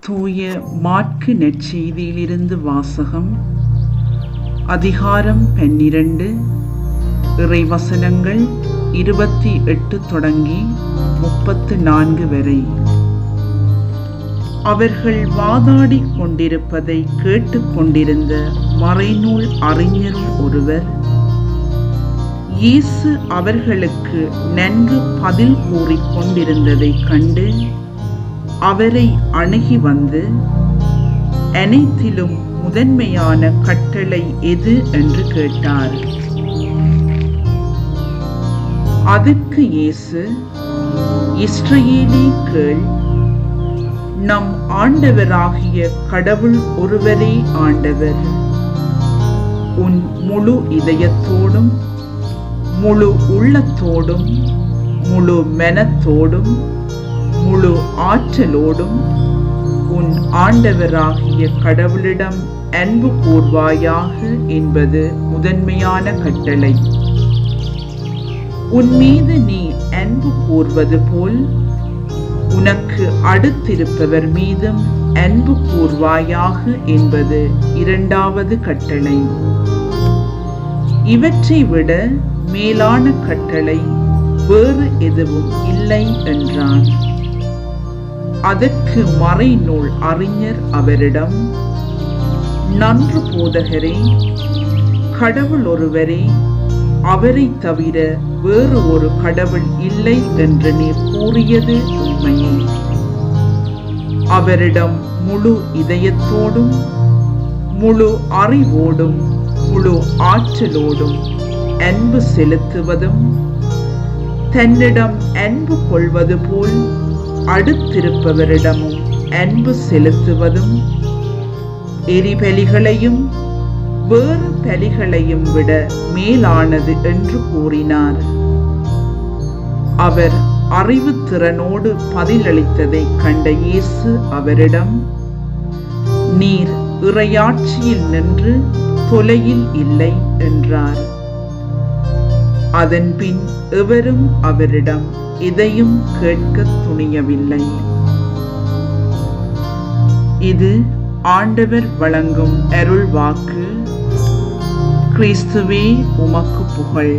தூய மாற்கு நற்செய்தியிலிருந்து வாசகம். அதிகாரம் 12, இறைவசனங்கள் 28 தொடங்கி 34 வரை. அவர்கள் வாதாடிக் கொண்டிருப்பதை கேட்டுக்கொண்டிருந்த மறைநூல் அறிஞர் ஒருவர், இயேசு அவர்களுக்கு நன்கு பதில் கூறிக் கொண்டிருந்ததைக் கண்டு அவரை அணுகி வந்து, அனைத்திலும் முதன்மையான கட்டளை எது என்று கேட்டார். அதற்கு இயேசு, இஸ்ரவேலே கேள், நம் ஆண்டவராகிய கடவுள் ஒருவரே ஆண்டவர். உன் முழு இதயத்தோடும் முழு உள்ளத்தோடும் முழு மனத்தோடும் முழு ஆற்றலோடும் உன் ஆண்டவராகிய கடவுளிடம் அன்பு கூர்வாயாக என்பது முதன்மையான கட்டளை. உன் மீது நீ அன்பு கூர்வது போல் உனக்கு அடுத்திருப்பவர் மீதும் அன்பு கூர்வாயாக என்பது இரண்டாவது கட்டளை. இவற்றை விட மேலான கட்டளை வேறு எதுவும் இல்லை என்றான். அதற்கு மறைநூல் அறிஞர் அவரிடம், நன்று போதகரே, கடவுள் ஒருவரே, அவரை தவிர வேறு ஒரு கடவுள் இல்லை என்று நீர் கூறியது உண்மையே. அவரிடம் முழு இதயத்தோடும் முழு அறிவோடும் முழு ஆற்றலோடும் அன்பு செலுத்துவதும், தன்னிடம் அன்பு கொள்வது போல் அடுத்திருப்பவரிடமும் அன்பு செலுத்துவதும், எரிபலிகளையும் வேறு பலிகளையும் விட மேலானது என்று கூறினார். அவர் அறிவுத்திறனோடு பதிலளித்ததைக் கண்ட இயேசு அவரிடம், நீர் இறையாட்சியில் நின்று தொலையில் இல்லை என்றார். அதன்பின் எவரும் அவரிடம் எதையும் கேட்க துணியவில்லை. இது ஆண்டவர் வழங்கும் அருள் வாக்கு. கிறிஸ்துவே உமக்கு புகழ்.